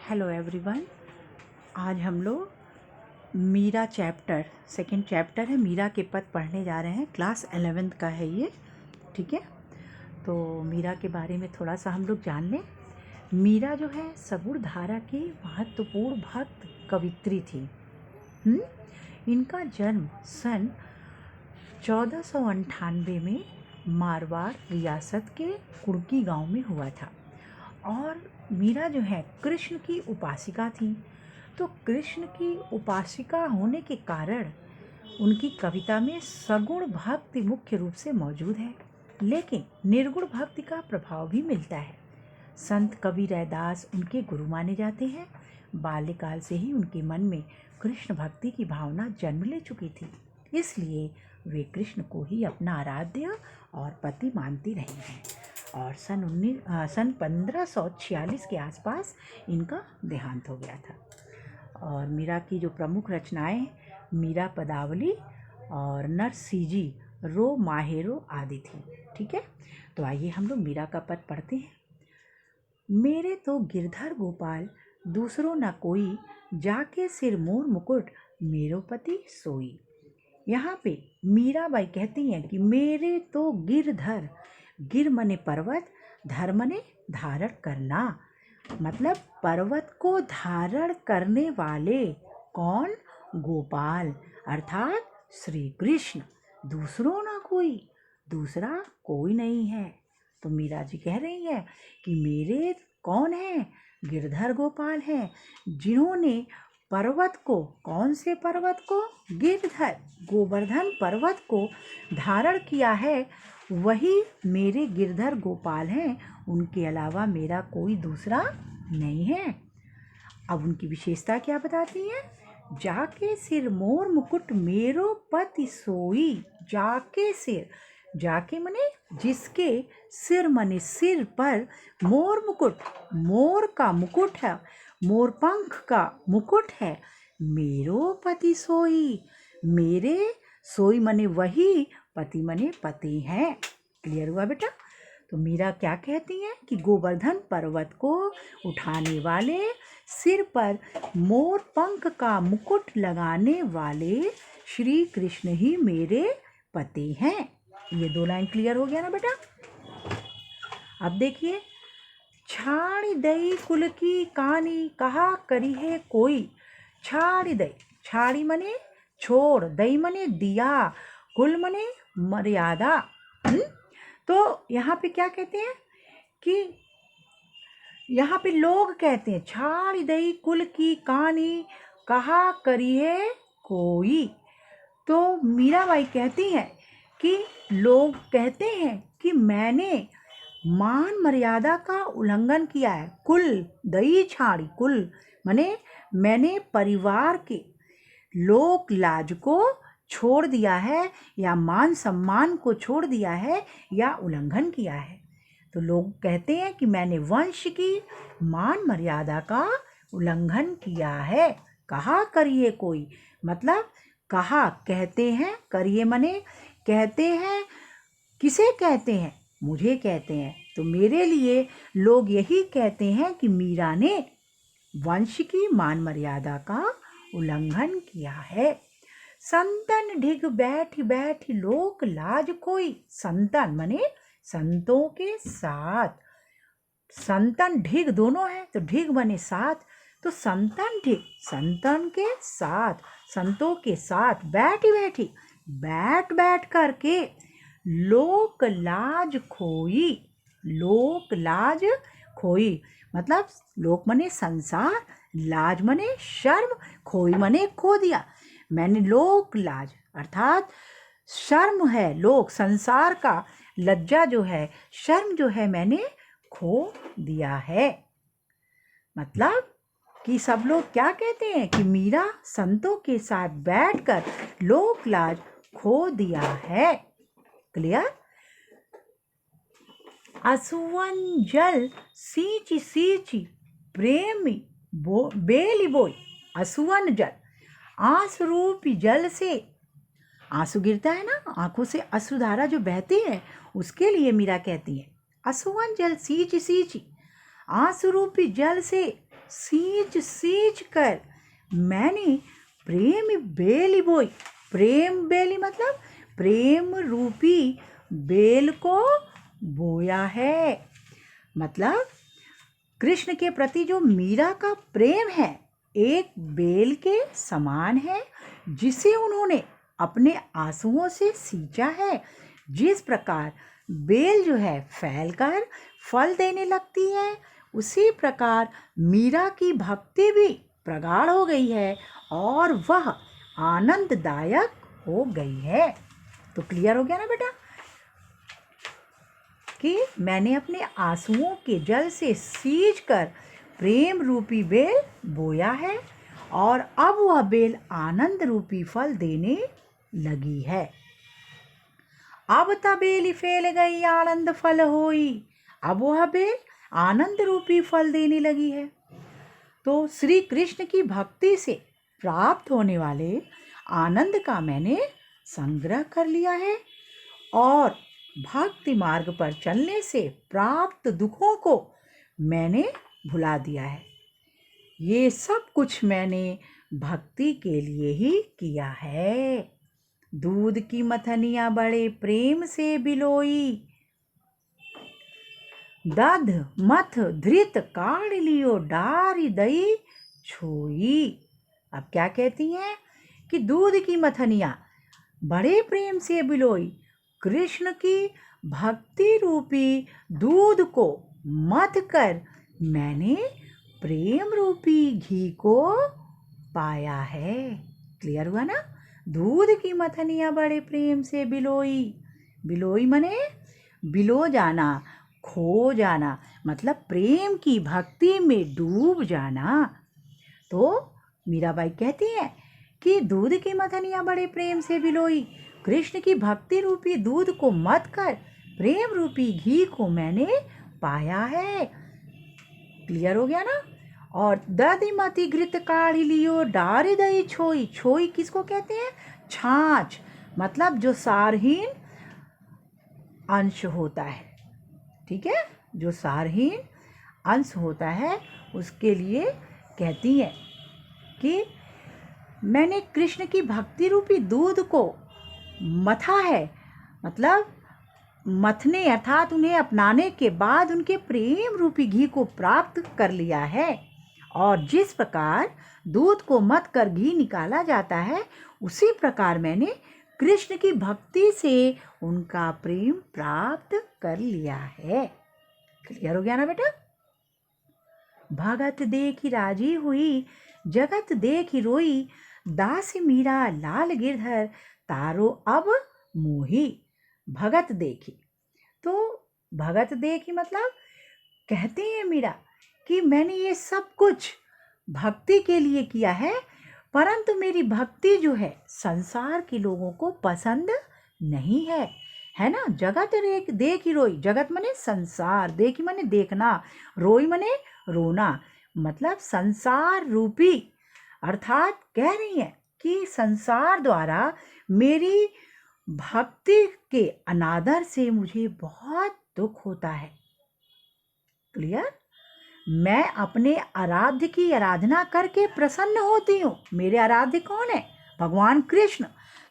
Hello everyone. आज हम लोग मीरा सेकंड चैप्टर है मीरा के पद पढ़ने जा रहे हैं। क्लास 11th का है ये, ठीक है। तो मीरा के बारे में थोड़ा सा हम लोग जान लें। मीरा जो है सगुण धारा की महत्वपूर्ण भक्त कवित्री थी। इनका जन्म सन 1498 में मारवाड़ रियासत के कुड़की गांव में हुआ था। और मीरा जो है कृष्ण की उपासिका थी। तो कृष्ण की उपासिका होने के कारण उनकी कविता में सगुण भक्ति मुख्य रूप से मौजूद है, लेकिन निर्गुण भक्ति का प्रभाव भी मिलता है। संत कबीर रैदास उनके गुरु माने जाते हैं। बाल्यकाल से ही उनके मन में कृष्ण भक्ति की भावना जन्म ले चुकी थी, इसलिए वे कृष्ण को ही अपना आराध्य और पति मानती रही हैं। और सन 1546 के आसपास इनका देहांत हो गया था। और मीरा की जो प्रमुख रचनाएं मीरा पदावली और नरसिजी रो माहेरो आदि थी, ठीक है। तो आइए हम लोग मीरा का पद पढ़ते हैं। मेरे तो गिरधर गोपाल दूसरों न कोई, जाके सिर मोर मुकुट मेरो पति सोई। यहाँ पे मीराबाई कहती हैं कि मेरे तो गिरधर, गिर मने पर्वत, धर मने धारण करना, मतलब पर्वत को धारण करने वाले कौन? गोपाल अर्थात श्री कृष्ण, दूसरों ना कोई, दूसरा कोई नहीं है। तो मीरा जी कह रही है कि मेरे कौन है? गिरधर गोपाल हैं, जिन्होंने पर्वत को, कौन से पर्वत को? गिरधर गोवर्धन पर्वत को धारण किया है, वही मेरे गिरधर गोपाल हैं। उनके अलावा मेरा कोई दूसरा नहीं है। अब उनकी विशेषता क्या बताती हैं? जाके सिर मोर मुकुट मेरो पति सोई। जाके सिर, जाके मने जिसके, सिर मने सिर पर, मोर मुकुट, मोर का मुकुट है, मोर पंख का मुकुट है, मेरो पति सोई, मेरे सोई मने वही, पति मने पति हैं। क्लियर हुआ बेटा? तो मीरा क्या कहती हैं कि गोवर्धन पर्वत को उठाने वाले, सिर पर मोर पंख का मुकुट लगाने वाले श्री कृष्ण ही मेरे पति हैं। ये 2 लाइन क्लियर हो गया ना बेटा? अब देखिए, छाड़ी दई कुल की कहानी कहा करी है कोई। छाड़ी दई, छाड़ी मने छोड़, दई मने दिया, कुल मने मर्यादा। तो यहाँ पे क्या कहते हैं कि यहाँ पे लोग कहते हैं छाड़ी दई कुल की कहानी कहा करी है कोई। तो मीराबाई कहती हैं कि लोग कहते हैं कि मैंने मान मर्यादा का उल्लंघन किया है। कुल दई छाड़ी, कुल माने मैंने परिवार के लोक लाज को छोड़ दिया है, या मान सम्मान को छोड़ दिया है, या उल्लंघन किया है। तो लोग कहते हैं कि मैंने वंश की मान मर्यादा का उल्लंघन किया है। कहा करिए कोई, मतलब कहा कहते हैं, करिए मने कहते हैं। किसे कहते हैं? मुझे कहते हैं। तो मेरे लिए लोग यही कहते हैं कि मीरा ने वंश की मान मर्यादा का उल्लंघन किया है। संतन ढिग बैठ बैठ लोक लाज कोई। संतन मने संतों के साथ, संतन ढिग दोनों है, तो ढिग बने साथ, तो संतन ढिग संतन के साथ, संतों के साथ बैठी बैठी, बैठ बैठ करके लोक लाज खोई। लोक लाज खोई मतलब लोक मने संसार, लाज मने शर्म, खोई मने खो दिया। मैंने लोक लाज अर्थात शर्म है, लोक संसार का, लज्जा जो है, शर्म जो है, मैंने खो दिया है। मतलब कि सब लोग क्या कहते हैं कि मीरा संतों के साथ बैठकर लोक लाज खो दिया है। क्लियर? असुवन जल सींची सींची प्रेमी बेली बोई। असुवन जल, आंसू रूपी जल से, आंसू गिरता है ना, आंखों से अश्रुधारा जो बहती है, उसके लिए मीरा कहती है असुवन जल सींची सींची, आंसू रूपी जल से सींच सींच कर मैंने प्रेम बेली बोई। प्रेम बेली मतलब प्रेम रूपी बेल को बोया है। मतलब कृष्ण के प्रति जो मीरा का प्रेम है एक बेल के समान है, जिसे उन्होंने अपने आंसुओं से सींचा है। जिस प्रकार बेल जो है फैलकर फल देने लगती है, उसी प्रकार मीरा की भक्ति भी प्रगाढ़ हो गई है और वह आनंददायक हो गई है। तो क्लियर हो गया ना बेटा कि मैंने अपने आंसुओं के जल से सींचकर प्रेम रूपी बेल बोया है और अब वह बेल आनंद रूपी फल देने लगी है। अब तबेली फैल गई आनंद फल होई। अब वह बेल आनंद रूपी फल देने लगी है। तो श्री कृष्ण की भक्ति से प्राप्त होने वाले आनंद का मैंने संग्रह कर लिया है और भक्ति मार्ग पर चलने से प्राप्त दुखों को मैंने भुला दिया है। ये सब कुछ मैंने भक्ति के लिए ही किया है। दूध की मथनियाँ बड़े प्रेम से बिलोई, दध मथ धृत काढ़ लियो डारी दई छोई। अब क्या कहती हैं कि दूध की मथनियाँ बड़े प्रेम से बिलोई। कृष्ण की भक्ति रूपी दूध को मथ कर मैंने प्रेम रूपी घी को पाया है। क्लियर हुआ ना? दूध की मथनियाँ बड़े प्रेम से बिलोई। बिलोई मने बिलो जाना, खो जाना, मतलब प्रेम की भक्ति में डूब जाना। तो मीराबाई कहती हैं कि दूध की मथनियाँ बड़े प्रेम से बिलोई। कृष्ण की भक्ति रूपी दूध को मथ कर प्रेम रूपी घी को मैंने पाया है। क्लियर हो गया ना? और दधि मति घृत काढ़ी लियो डारी दही छोई। छोई किसको कहते हैं? छाछ, मतलब जो सारहीन अंश होता है। ठीक है, जो सारहीन अंश होता है उसके लिए कहती है कि मैंने कृष्ण की भक्ति रूपी दूध को मथा है, मतलब मथने अर्थात उन्हें अपनाने के बाद उनके प्रेम रूपी घी को प्राप्त कर लिया है। और जिस प्रकार दूध को मथ कर घी निकाला जाता है, उसी प्रकार मैंने कृष्ण की भक्ति से उनका प्रेम प्राप्त कर लिया है। क्लियर हो गया ना बेटा? भगत देखी राजी हुई, जगत देखी रोई, दास मीरा लाल गिरधर तारो अब मोही। भगत देखी, तो भगत देखी मतलब कहते हैं मीरा कि मैंने ये सब कुछ भक्ति के लिए किया है, परंतु मेरी भक्ति जो है संसार के लोगों को पसंद नहीं है, है ना? जगत देखी रोई, जगत माने संसार, देखी माने देखना, रोई माने रोना, मतलब संसार रूपी, अर्थात कह रही है कि संसार द्वारा मेरी भक्ति के अनादर से मुझे बहुत दुख होता है। क्लियर? मैं अपने आराध्य की आराधना करके प्रसन्न होती हूँ। मेरे आराध्य कौन है? भगवान कृष्ण।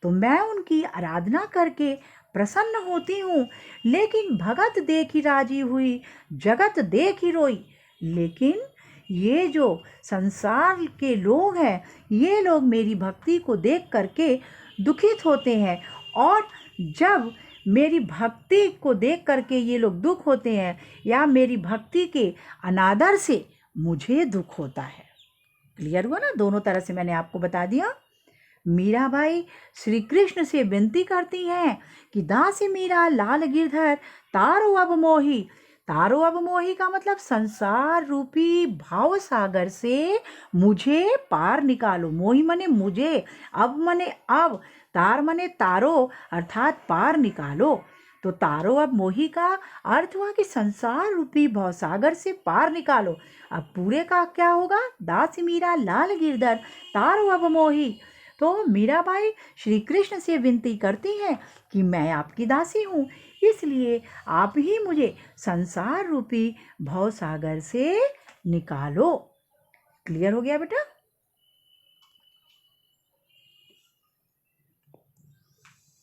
तो मैं उनकी आराधना करके प्रसन्न होती हूँ, लेकिन भगत देखी राजी हुई, जगत देखी रोई। लेकिन ये जो संसार के लोग हैं, ये लोग मेरी भक्ति को देख करके दुखित होते हैं, और जब मेरी भक्ति को देख करके ये लोग दुख होते हैं या मेरी भक्ति के अनादर से मुझे दुख होता है। क्लियर हुआ ना? दोनों तरह से मैंने आपको बता दिया। मीराबाई श्री कृष्ण से विनती करती हैं कि दासी मीरा लाल गिरधर तारो अब मोही। तारो अब मोही का मतलब संसार रूपी भाव सागर से मुझे पार निकालो। मोही मने मुझे, अब मने अब, तार मने तारो, अर्थात पार निकालो। तो तारो अब मोही का अर्थ हुआ कि संसार रूपी भवसागर से पार निकालो। अब पूरे का क्या होगा? दासी मीरा लाल गिरधर तारो अब मोही। तो मीराबाई श्री कृष्ण से विनती करती हैं कि मैं आपकी दासी हूँ, इसलिए आप ही मुझे संसार रूपी भवसागर से निकालो। क्लियर हो गया बेटा?